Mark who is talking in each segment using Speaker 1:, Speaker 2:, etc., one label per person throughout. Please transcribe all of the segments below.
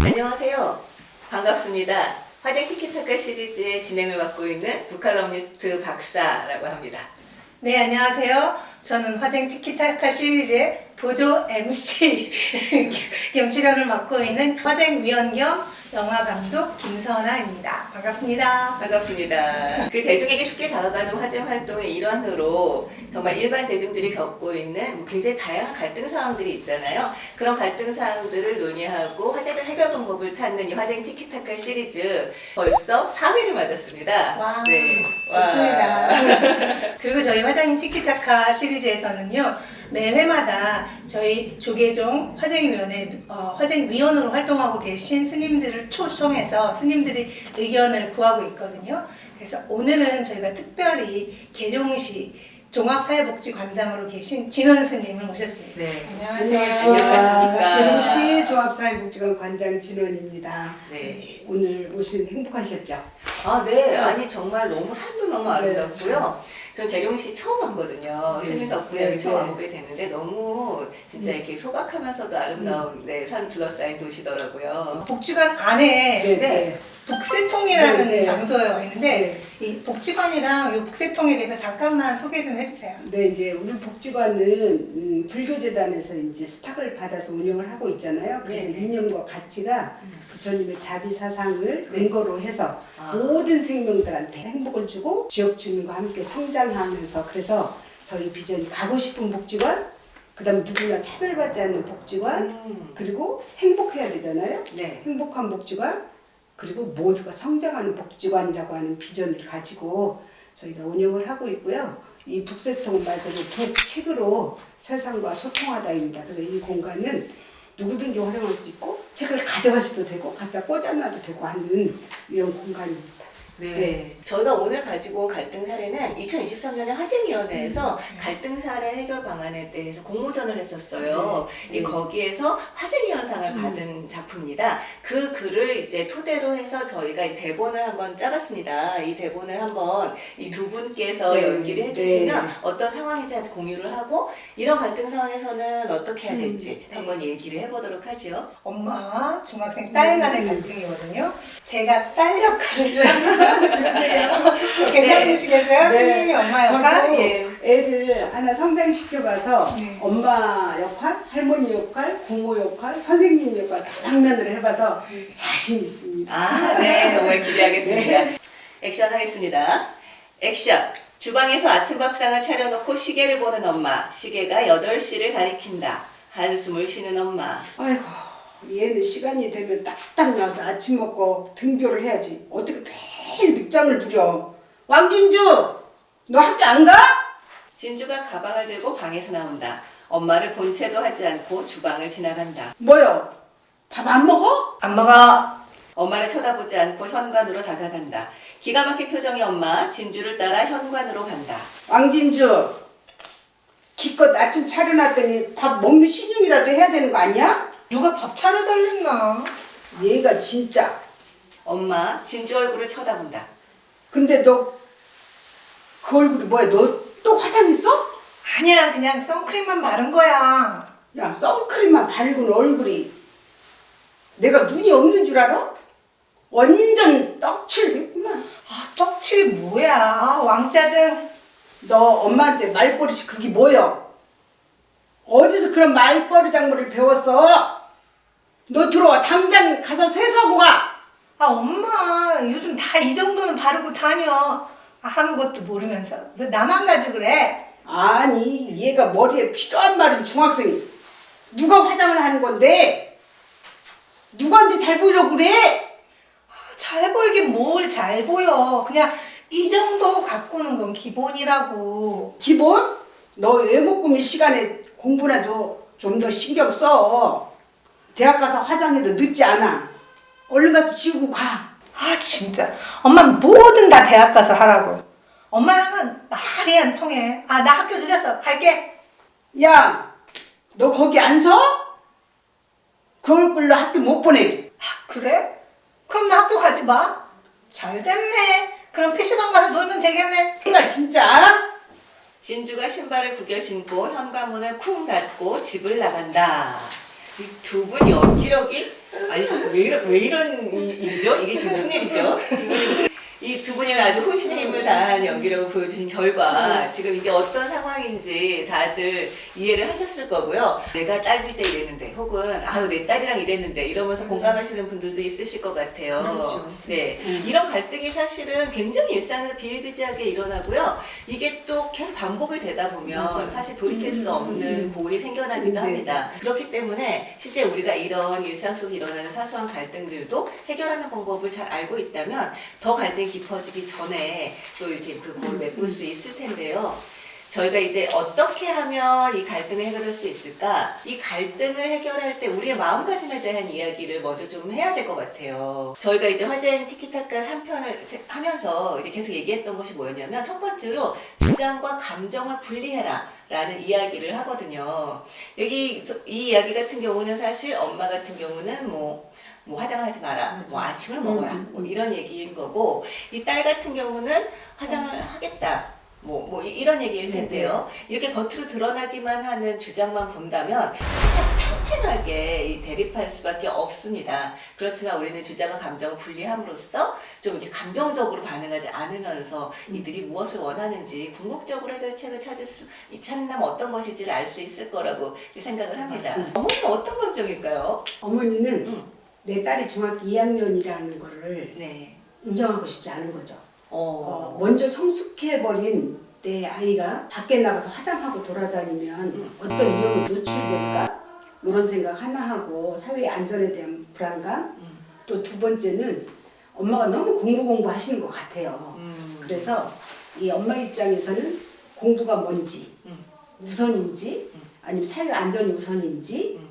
Speaker 1: 안녕하세요. 반갑습니다. 화제 티키타카 시리즈의 진행을 맡고 있는 북칼럼니스트 박사라고 합니다.
Speaker 2: 네, 안녕하세요. 저는 화쟁 티키타카 시리즈의 보조 MC 겸 출연을 맡고 있는 화쟁위원 겸 영화감독 김선아입니다. 반갑습니다.
Speaker 1: 반갑습니다. 그 대중에게 쉽게 다가가는 화제 활동의 일환으로 정말 일반 대중들이 겪고 있는 굉장히 다양한 갈등 상황들이 있잖아요. 그런 갈등 상황들을 논의하고 화제적 해결 방법을 찾는 이 화쟁 티키타카 시리즈 벌써 4회를 맞았습니다.
Speaker 2: 와,
Speaker 1: 네.
Speaker 2: 좋습니다. 그리고 저희 화쟁 티키타카 시리즈에서는요, 매 회마다 저희 조계종 화쟁위원회 화쟁위원으로 활동하고 계신 스님들을 초청해서 스님들이 의견을 구하고 있거든요. 그래서 오늘은 저희가 특별히 계룡시 종합사회복지관장으로 계신 진원 스님을 모셨습니다.
Speaker 1: 네.
Speaker 2: 안녕하세요.
Speaker 1: 안녕하십니까.
Speaker 3: 계룡시 종합사회복지관 관장 진원입니다.
Speaker 1: 네.
Speaker 3: 오늘 오신 행복하셨죠?
Speaker 1: 아, 네. 아니, 정말 너무 산도 너무 아름답고요. 전 계룡시 처음 왔거든요.
Speaker 3: 네.
Speaker 1: 스님 덕분에
Speaker 3: 네,
Speaker 1: 여기 처음
Speaker 3: 네.
Speaker 1: 와보게 됐는데 너무 진짜 이렇게 소박하면서도 아름다운 산 둘러싸인 도시더라고요.
Speaker 2: 복지관 안에
Speaker 1: 네.
Speaker 2: 북새통이라는
Speaker 3: 네, 네.
Speaker 2: 장소에 와 있는데
Speaker 3: 네.
Speaker 2: 이 복지관이랑 이 북새통에 대해서 잠깐만 소개 좀 해주세요.
Speaker 3: 네, 이제 우리 복지관은 불교재단에서 이제 수탁을 받아서 운영을 하고 있잖아요. 그래서
Speaker 1: 네, 네.
Speaker 3: 이념과 가치가 부처님의 자비 사상을
Speaker 1: 네.
Speaker 3: 근거로 해서
Speaker 1: 아.
Speaker 3: 모든 생명들한테 행복을 주고 지역 주민과 함께 성장하면서 그래서 저희 비전이 가고 싶은 복지관, 그다음 누구나 차별받지 않는 복지관, 그리고 행복해야 되잖아요.
Speaker 1: 네.
Speaker 3: 행복한 복지관, 그리고 모두가 성장하는 복지관이라고 하는 비전을 가지고 저희가 운영을 하하고 있고요. 이 북새통 말 그대로 북책으로 세상과 소통하다입니다. 그래서 이 공간은 누구든지 활용할 수 있고 책을 가져가셔도 되고 갖다 꽂아놔도 되고 하는 이런 공간입니다.
Speaker 1: 네.
Speaker 3: 네.
Speaker 1: 저희가 오늘 가지고 온 갈등 사례는 2023년에 화쟁위원회에서 갈등 사례 해결 방안에 대해서 공모전을 했었어요.
Speaker 3: 네.
Speaker 1: 거기에서 화쟁위원상을 받은 작품입니다. 그 글을 이제 토대로 해서 저희가 이제 대본을 한번 짜봤습니다. 이 대본을 한번 이 두 분께서
Speaker 3: 네.
Speaker 1: 연기를 해주시면
Speaker 3: 네.
Speaker 1: 어떤 상황인지 공유를 하고 이런 갈등 상황에서는 어떻게 해야 될지 한번 얘기를 해보도록 하죠.
Speaker 2: 엄마와 중학생 딸 간의 갈등이거든요. 제가 딸 역할을 괜찮으시겠어요? 스님이 엄마 역할?
Speaker 3: 저도
Speaker 2: 예.
Speaker 3: 애를 하나 성장시켜봐서
Speaker 2: 네.
Speaker 3: 엄마 역할, 할머니 역할, 고모 역할, 선생님 역할 다방면으로 해봐서 자신 있습니다.
Speaker 1: 아, 네. 정말 기대하겠습니다.
Speaker 3: 네.
Speaker 1: 액션 하겠습니다. 액션! 주방에서 아침밥상을 차려놓고 시계를 보는 엄마. 시계가 8시를 가리킨다. 한숨을 쉬는 엄마.
Speaker 3: 아이고, 얘는 시간이 되면 딱딱 나와서 아침 먹고 등교를 해야지. 어떻게 매일 늦잠을 부려. 왕진주, 너 학교 안 가?
Speaker 1: 진주가 가방을 들고 방에서 나온다. 엄마를 본 채도 하지 않고 주방을 지나간다.
Speaker 3: 뭐요? 밥 안 먹어?
Speaker 2: 안 먹어.
Speaker 1: 엄마를 쳐다보지 않고 현관으로 다가간다. 기가 막힌 표정의 엄마, 진주를 따라 현관으로 간다.
Speaker 3: 왕진주, 기껏 아침 차려놨더니 밥 먹는 신용이라도 해야 되는 거 아니야?
Speaker 2: 누가 밥 차려달랬나?
Speaker 3: 얘가 진짜.
Speaker 1: 엄마, 진주 얼굴을 쳐다본다.
Speaker 3: 근데 너 그 얼굴이 뭐야? 너 또 화장했어?
Speaker 2: 아니야, 그냥 선크림만 바른 거야.
Speaker 3: 야, 선크림만 바르는 얼굴이 내가 눈이 없는 줄 알아? 완전 떡칠했구만.
Speaker 2: 아, 떡칠이 뭐야? 아, 왕짜증.
Speaker 3: 너 엄마한테 말버릇이 그게 뭐여? 어디서 그런 말버릇 작물을 배웠어? 너 들어와. 당장 가서 세수하고 가.
Speaker 2: 아, 엄마, 요즘 다 이 정도는 바르고 다녀. 아무것도 모르면서. 왜 나만 가지고 그래?
Speaker 3: 아니, 얘가 머리에 피도 안 마른 중학생이 누가 화장을 하는 건데? 누구한테 잘 보이려고 그래?
Speaker 2: 잘 보이긴 뭘 잘 보여. 그냥 이 정도 가꾸는 건 기본이라고.
Speaker 3: 기본? 너 외모 꾸밀 시간에 공부라도 좀 더 신경 써. 대학 가서 화장해도 늦지 않아. 얼른 가서 지우고 가.
Speaker 2: 아, 진짜. 엄마는 뭐든 다 대학 가서 하라고. 엄마랑은 말이 안 통해. 아, 나 학교 늦었어. 갈게.
Speaker 3: 야, 너 거기 안 서? 그 얼굴로 학교 못 보내.
Speaker 2: 아, 그래? 그럼 나 학교 가지 마. 잘 됐네. 그럼 PC방 가서 놀면 되겠네.
Speaker 3: 내가 진짜.
Speaker 1: 진주가 신발을 구겨 신고 현관문을 쿵 닫고 집을 나간다. 이 두 분 연기력이 아니 왜 이런 일이죠? 이게 지금 무슨 일이죠? 이 두 분이 아주 혼신의 힘을 다한 연기라고 보여주신 결과 지금 이게 어떤 상황인지 다들 이해를 하셨을 거고요. 내가 딸일 때 이랬는데 혹은 아유 내 딸이랑 이랬는데 이러면서 공감하시는 분들도 있으실 것 같아요.
Speaker 3: 그렇죠.
Speaker 1: 네, 이런 갈등이 사실은 굉장히 일상에서 비일비재하게 일어나고요. 이게 또 계속 반복이 되다 보면
Speaker 3: 맞아요.
Speaker 1: 사실 돌이킬 수 없는 고울이 생겨나기도 합니다. 그렇기 때문에 실제 우리가 이런 일상 속에 일어나는 사소한 갈등들도 해결하는 방법을 잘 알고 있다면 더 갈등이 깊어지기 전에 또 이제 그 고를 메꿀 수 있을 텐데요. 저희가 이제 어떻게 하면 이 갈등을 해결할 수 있을까? 이 갈등을 해결할 때 우리의 마음가짐에 대한 이야기를 먼저 좀 해야 될 것 같아요. 저희가 이제 화제인 티키타카 3편을 하면서 이제 계속 얘기했던 것이 뭐였냐면 첫 번째로 주장과 감정을 분리해라. 라는 이야기를 하거든요. 여기 이 이야기 같은 경우는 사실 엄마 같은 경우는 뭐 화장을 하지 마라, 뭐 아침을 먹어라, 뭐 이런 얘기인 거고, 이 딸 같은 경우는 화장을 하겠다, 이런 얘기일 텐데요. 이렇게 겉으로 드러나기만 하는 주장만 본다면 사실 팽팽하게 이 대립할 수밖에 없습니다. 그렇지만 우리는 주장과 감정을 분리함으로써 좀 이렇게 감정적으로 반응하지 않으면서 이들이 무엇을 원하는지 궁극적으로 해결책을 찾는다면 어떤 것인지를 알 수 있을 거라고 생각을 합니다.
Speaker 3: 맞습니다.
Speaker 1: 어머니는 어떤 감정일까요?
Speaker 3: 어머니는 내 딸이 중학교 2학년이라는 거를
Speaker 1: 네.
Speaker 3: 인정하고 싶지 않은 거죠. 먼저 성숙해버린 내 아이가 밖에 나가서 화장하고 돌아다니면 어떤 위험에 노출될까? 이런 생각 하나 하고 사회 안전에 대한 불안감. 또 두 번째는 엄마가 너무 공부 하시는 것 같아요. 그래서 이 엄마 입장에서는 공부가 뭔지, 우선인지, 아니면 사회 안전이 우선인지,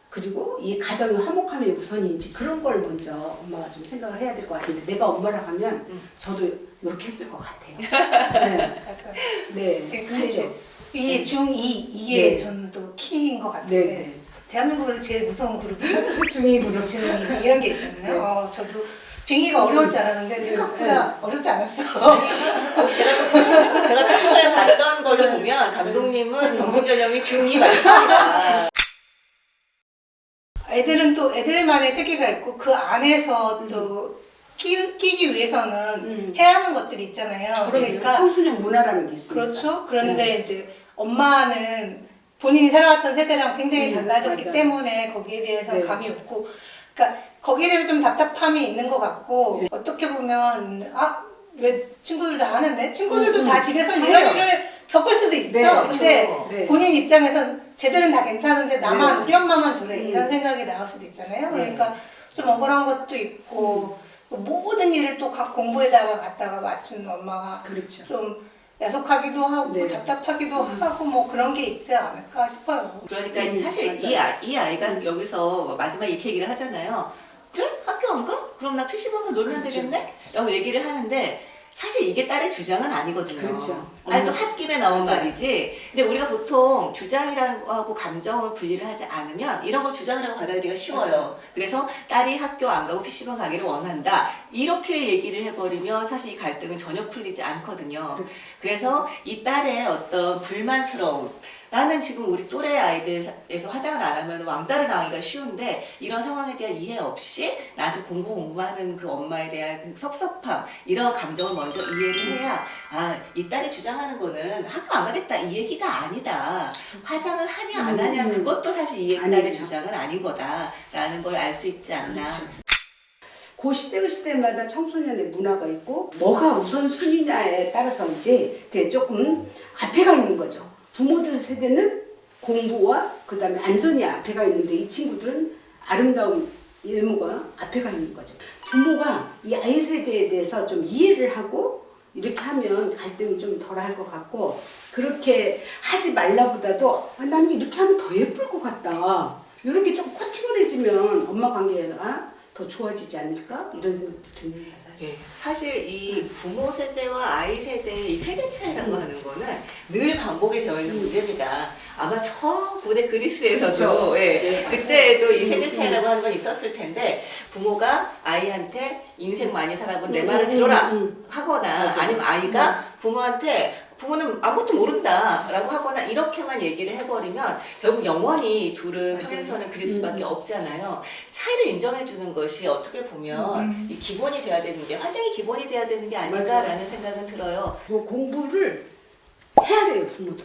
Speaker 3: 그리고 이 가정의 화목함이 우선인지 그런 걸 먼저 엄마가 좀 생각을 해야 될 것 같은데 내가 엄마라 하면 저도 이렇게 했을 것 같아요. 네.
Speaker 2: 맞아요.
Speaker 3: 네.
Speaker 2: 그러니까
Speaker 3: 그렇죠.
Speaker 2: 이제 이 중2 이게
Speaker 3: 네.
Speaker 2: 저는 또 키인 것 같은데
Speaker 3: 네.
Speaker 2: 대한민국에서 제일 무서운 그룹이
Speaker 3: 중2 그룹.
Speaker 2: 중2 이런 게 있잖아요.
Speaker 3: 네.
Speaker 2: 저도 빙의가 어려울 줄 알았는데 생각보다 어렵지 않았어.
Speaker 1: 제가 평소에 봤던 걸로 보면 감독님은 정신 연령이 중2 맞습니다.
Speaker 2: 애들은 또 애들만의 세계가 있고 그 안에서 또 끼기 위해서는 해야 하는 것들이 있잖아요. 그러니까
Speaker 3: 청소년 문화라는 게 있습니다.
Speaker 2: 그렇죠. 그런데 이제 엄마는 본인이 살아왔던 세대랑 굉장히 달라졌기
Speaker 3: 맞아요.
Speaker 2: 때문에 거기에 대해서
Speaker 3: 네.
Speaker 2: 감이 없고, 그러니까 거기에 대해서 좀 답답함이 있는 것 같고 어떻게 보면 왜 친구들도 하는데 친구들도 다 집에서 이런 일을 겪을 수도 있어.
Speaker 3: 네,
Speaker 2: 근데
Speaker 3: 그렇죠. 네.
Speaker 2: 본인 입장에선 쟤들은 다 괜찮은데 나만
Speaker 3: 네.
Speaker 2: 우리 엄마만 저래 이런 생각이 나올 수도 있잖아요. 그러니까 좀 억울한 것도 있고 모든 일을 또 공부에다가 갖다가 맞춘 엄마가
Speaker 3: 그렇죠.
Speaker 2: 좀 야속하기도 하고
Speaker 3: 네.
Speaker 2: 답답하기도 하고 뭐 그런 게 있지 않을까 싶어요.
Speaker 1: 그러니까 사실 이 아이가 여기서 마지막에 이렇게 얘기를 하잖아요. 그래? 학교 안 가? 그럼 나 PC방에서 놀면
Speaker 3: 그렇죠.
Speaker 1: 되겠네? 라고 얘기를 하는데 사실 이게 딸의 주장은 아니거든요.
Speaker 3: 그렇죠.
Speaker 1: 아니 또 홧김에 나온
Speaker 3: 맞아요.
Speaker 1: 말이지. 근데 우리가 보통 주장이라고 하고 감정을 분리를 하지 않으면 이런 거 주장이라고 받아들이기가 쉬워요.
Speaker 3: 맞아요.
Speaker 1: 그래서 딸이 학교 안 가고 PC방 가기를 원한다. 이렇게 얘기를 해버리면 사실 이 갈등은 전혀 풀리지 않거든요.
Speaker 3: 그렇죠.
Speaker 1: 그래서 이 딸의 어떤 불만스러움, 나는 지금 우리 또래 아이들에서 화장을 안 하면 왕따를 당하기가 쉬운데 이런 상황에 대한 이해 없이 나한테 공부하는 그 엄마에 대한 그 섭섭함 이런 감정을 먼저 이해를 해야 이 딸이 주장하는 거는 학교 안 가겠다 이 얘기가 아니다. 화장을 하냐 안 하냐 그것도 사실 이 딸의
Speaker 3: 아니에요.
Speaker 1: 주장은 아닌 거다라는 걸 알 수 있지 않나.
Speaker 3: 그렇죠. 그 시대마다 청소년의 문화가 있고 뭐가 우선순위냐에 따라서인지 그게 조금 앞에 가 있는 거죠. 부모들 세대는 공부와 그 다음에 안전이 앞에 가 있는데 이 친구들은 아름다운 외모가 앞에 가 있는 거죠. 부모가 이 아이 세대에 대해서 좀 이해를 하고 이렇게 하면 갈등이 좀 덜 할 것 같고 그렇게 하지 말라보다도 나는 이렇게 하면 더 예쁠 것 같다. 이렇게 좀 코칭을 해주면 엄마 관계가 더 좋아지지 않을까? 이런 생각도 듭니다, 사실.
Speaker 1: 네, 사실 이 부모 세대와 아이 세대의 이 세대 차이라고 하는 거는 늘 반복이 되어 있는 문제입니다. 아마 저 고대 그리스에서도
Speaker 3: 그렇죠.
Speaker 1: 예, 그때도 이 세대 차이라고 하는 건 있었을 텐데 부모가 아이한테 인생 많이 살아본 내 말을 들어라 하거나
Speaker 3: 맞아.
Speaker 1: 아니면 아이가 부모한테 부모는 아무것도 모른다라고 하거나 이렇게만 얘기를 해버리면 결국 영원히 둘은
Speaker 3: 맞아요.
Speaker 1: 평행선을 그릴 수밖에 없잖아요. 차이를 인정해주는 것이 어떻게 보면 이 기본이 돼야 되는 게 화장이 기본이 돼야 되는 게 아닌가라는 생각은 들어요.
Speaker 3: 뭐 공부를 해야 돼요, 부모도.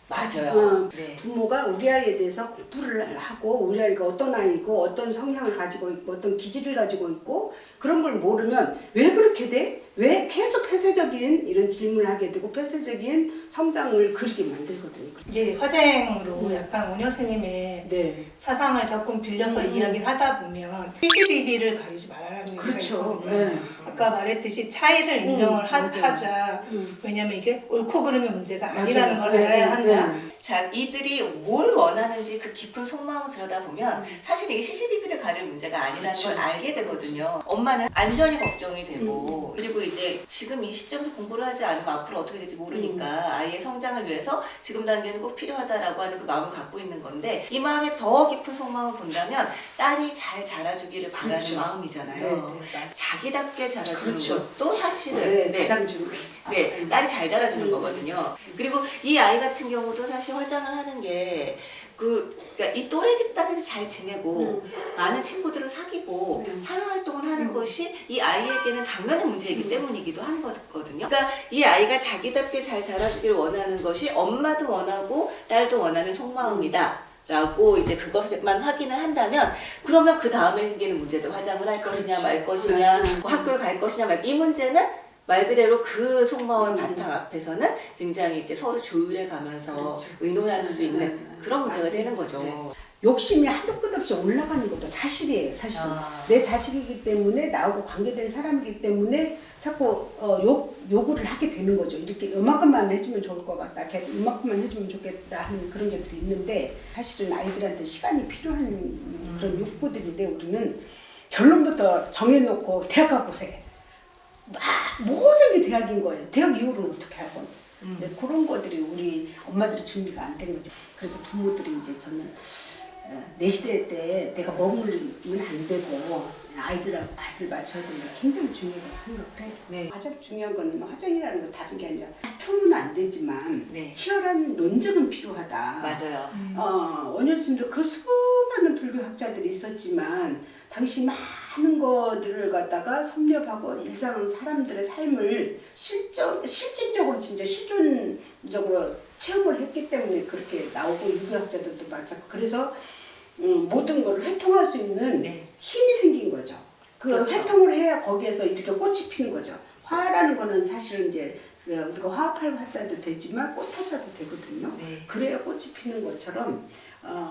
Speaker 1: 맞아요. 네.
Speaker 3: 부모가 우리 아이에 대해서 공부를 하고 우리 아이가 어떤 아이고 어떤 성향을 가지고 있고 어떤 기질을 가지고 있고 그런 걸 모르면 왜 그렇게 돼? 왜 계속 폐쇄적인 이런 질문을 하게 되고 폐쇄적인 성장을 그리게 만들거든요.
Speaker 2: 이제 화쟁으로 약간 오녀 스님의
Speaker 3: 네.
Speaker 2: 사상을 조금 빌려서 이야기를 하다 보면 72비를 가리지 말아라는 얘기가
Speaker 3: 그렇죠.
Speaker 2: 있거든요.
Speaker 3: 네.
Speaker 2: 아까 말했듯이 차이를 인정을
Speaker 3: 맞아요.
Speaker 2: 하자. 왜냐면 이게 옳고 그름의 문제가
Speaker 3: 맞아요.
Speaker 2: 아니라는 걸
Speaker 3: 네,
Speaker 2: 알아야 한다.
Speaker 3: 네.
Speaker 1: 자, 이들이 뭘 원하는지 그 깊은 속마음을 들여다보면 사실 이게 시시비비를 가릴 문제가 아니라는
Speaker 3: 그렇죠.
Speaker 1: 걸 알게 되거든요. 엄마는 안전이 걱정이 되고 그리고 이제 지금 이 시점에서 공부를 하지 않으면 앞으로 어떻게 될지 모르니까 아이의 성장을 위해서 지금 단계는 꼭 필요하다라고 하는 그 마음을 갖고 있는 건데 이 마음의 더 깊은 속마음을 본다면 딸이 잘 자라주기를 바라는
Speaker 3: 그렇죠.
Speaker 1: 마음이잖아요.
Speaker 3: 네, 네, 맞아요.
Speaker 1: 자기답게 자라주는
Speaker 3: 그렇죠.
Speaker 1: 것도 사실은
Speaker 3: 네, 가장 중요해요.
Speaker 1: 네, 딸이 잘 자라주는 거거든요. 그리고 이 아이 같은 경우도 사실 화장을 하는 게 그러니까 이 또래 집단에서 잘 지내고 많은 친구들을 사귀고 사회활동을 하는 것이 이 아이에게는 당면의 문제이기 때문이기도 한 거거든요. 그러니까 이 아이가 자기답게 잘 자라주기를 원하는 것이 엄마도 원하고 딸도 원하는 속마음이다. 라고 이제 그것만 확인을 한다면 그러면 그 다음에 생기는 문제도 화장을 할 것이냐
Speaker 3: 그렇지.
Speaker 1: 말 것이냐
Speaker 3: 네.
Speaker 1: 뭐 학교에 갈 것이냐 이 문제는 말 그대로 그 속마음의 바탕 앞에서는 굉장히 이제 서로 조율해 가면서
Speaker 3: 그렇죠.
Speaker 1: 의논할 수 있는 그런 문제가
Speaker 3: 맞습니다.
Speaker 1: 되는 거죠.
Speaker 3: 네. 욕심이 한도 끝 없이 올라가는 것도 사실이에요, 사실.
Speaker 1: 아.
Speaker 3: 내 자식이기 때문에 나하고 관계된 사람이기 때문에 자꾸 요구를 하게 되는 거죠. 이렇게 이만큼만 해주면 좋을 것 같다, 이만큼만 해주면 좋겠다 하는 그런 것들이 있는데 사실은 아이들한테 시간이 필요한 그런 욕구들인데 우리는 결론부터 정해놓고 대학 가고 세. 막 모든 게 대학인 거예요. 대학 이후로는 어떻게 하고 이제 그런 것들이 우리 엄마들이 준비가 안 된 거죠. 그래서 부모들이 이제 저는 내 시대 때 내가 머물면 안 되고 아이들하고 발을 맞춰야 되는 게 굉장히 중요하다고 생각을 해요.
Speaker 1: 네.
Speaker 3: 가장 중요한 건 화장이라는 건 다른 게 아니라 다투면 안 되지만
Speaker 1: 네.
Speaker 3: 치열한 논쟁은 필요하다.
Speaker 1: 맞아요.
Speaker 3: 원효스님도 그 수많은 불교학자들이 있었지만 당시 많은 것들을 갖다가 섭렵하고 일상 사람들의 삶을 실질적으로 진짜 실존적으로 체험을 했기 때문에 그렇게 나오고 유교학자들도 마찬가지. 그래서 모든 걸 회통할 수 있는
Speaker 1: 네.
Speaker 3: 힘이 생긴 거죠. 그
Speaker 1: 그렇죠.
Speaker 3: 회통을 해야 거기에서 이렇게 꽃이 피는 거죠. 화라는 거는 사실은 이제 우리가 화합할 화자도 되지만 꽃화자도 되거든요.
Speaker 1: 네.
Speaker 3: 그래야 꽃이 피는 것처럼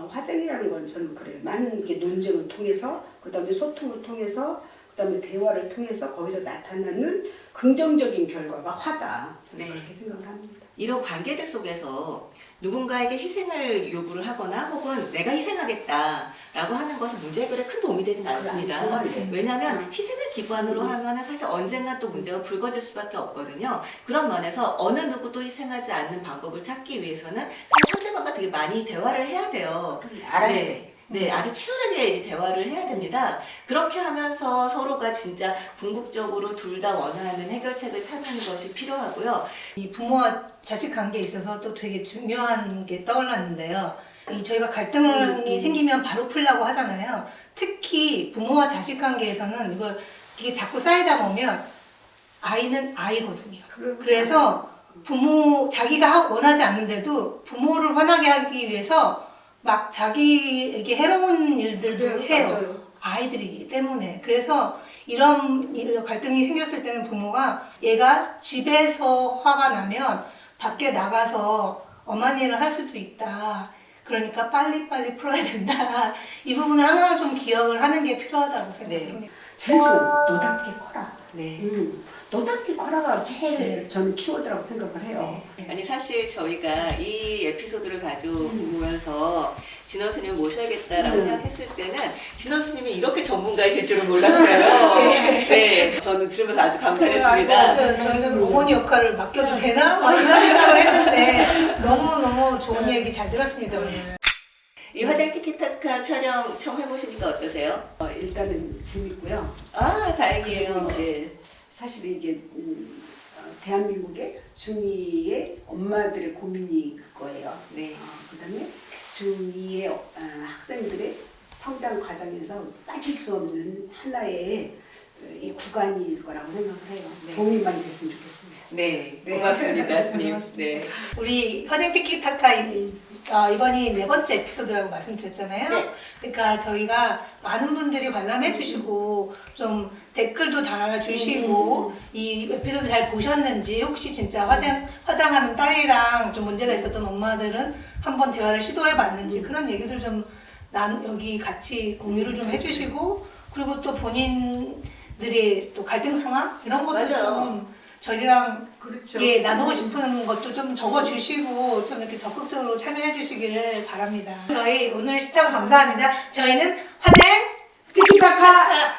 Speaker 3: 화장이라는 건 저는 그래요. 많은 게 논쟁을 통해서 그다음에 소통을 통해서 그다음에 대화를 통해서 거기서 나타나는 긍정적인 결과가 화다. 저는
Speaker 1: 네.
Speaker 3: 그렇게 생각을 합니다.
Speaker 1: 이런 관계들 속에서 누군가에게 희생을 요구를 하거나 혹은 내가 희생하겠다라고 하는 것은 문제 해결에 큰 도움이 되진 않습니다.
Speaker 3: 정말 네.
Speaker 1: 왜냐하면 희생을 기반으로 하면 사실 언젠가 또 문제가 불거질 수밖에 없거든요. 그런 면에서 어느 누구도 희생하지 않는 방법을 찾기 위해서는 사실 상대방과 되게 많이 대화를 해야 돼요.
Speaker 3: 알아야
Speaker 1: 네.
Speaker 3: 돼.
Speaker 1: 네, 아주 치열하게 이제 대화를 해야 됩니다. 그렇게 하면서 서로가 진짜 궁극적으로 둘 다 원하는 해결책을 찾는 것이 필요하고요.
Speaker 2: 이 부모와 자식 관계에 있어서 또 되게 중요한 게 떠올랐는데요. 이 저희가 갈등이 생기면 바로 풀라고 하잖아요. 특히 부모와 자식 관계에서는 이게 자꾸 쌓이다 보면 아이는 아이거든요. 그래서 자기가 원하지 않는데도 부모를 화나게 하기 위해서 막 자기에게 해로운 일들도
Speaker 3: 네,
Speaker 2: 해요.
Speaker 3: 맞아요.
Speaker 2: 아이들이기 때문에. 그래서 이런 갈등이 생겼을 때는 부모가 얘가 집에서 화가 나면 밖에 나가서 엄한 일을 할 수도 있다. 그러니까 빨리빨리 풀어야 된다. 이 부분을 항상 좀 기억을 하는 게 필요하다고 생각합니다.
Speaker 3: 제일 중요한 너답게 커라.
Speaker 1: 네.
Speaker 3: 너답게 커라가 제일 저는 키워드라고 생각을 해요.
Speaker 1: 아니 사실 저희가 이 에피소드를 가지고 보면서 진원 스님을 모셔야겠다라고 생각했을 때는 진원 스님이 이렇게 전문가이실 줄은 몰랐어요. 네, 저는 들으면서 아주 감탄했습니다.
Speaker 2: 저희는 어머니 역할을 맡겨도 되나? 막 이런 생각을 했는데 너무너무 좋은 얘기 잘 들었습니다 오늘.
Speaker 1: 이 화장 티키타카 촬영 처음 해보시니까 어떠세요?
Speaker 3: 일단은 재밌고요.
Speaker 1: 아, 다행이에요.
Speaker 3: 그리고 이제 사실 이게 대한민국의 중2의 엄마들의 고민일 거예요.
Speaker 1: 네.
Speaker 3: 그다음에 중2의 학생들의 성장 과정에서 빠질 수 없는 하나의 이 구간일 거라고 생각을 해요.
Speaker 1: 네.
Speaker 3: 도움이 많이 됐으면 좋겠습니다.
Speaker 1: 네, 고맙습니다, 스님. 네.
Speaker 2: 우리 화쟁 티키타카 이번이 4번째 에피소드라고 말씀드렸잖아요.
Speaker 1: 네.
Speaker 2: 그러니까 저희가 많은 분들이 관람해주시고 좀 댓글도 달아주시고 이 에피소드 잘 보셨는지 혹시 진짜 화장하는 딸이랑 좀 문제가 있었던 엄마들은 한번 대화를 시도해봤는지 그런 얘기들 좀 여기 같이 공유를 좀 해주시고 그리고 또 본인들의 또 갈등 상황 이런 것도
Speaker 1: 맞아요.
Speaker 2: 좀 저희랑
Speaker 3: 그렇죠.
Speaker 2: 예, 나누고 싶은 것도 좀 적어주시고 좀 이렇게 적극적으로 참여해 주시기를 바랍니다. 저희 오늘 시청 감사합니다. 저희는 화쟁
Speaker 3: 티키타카!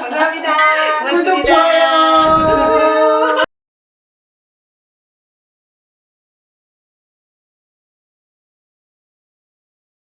Speaker 2: 감사합니다.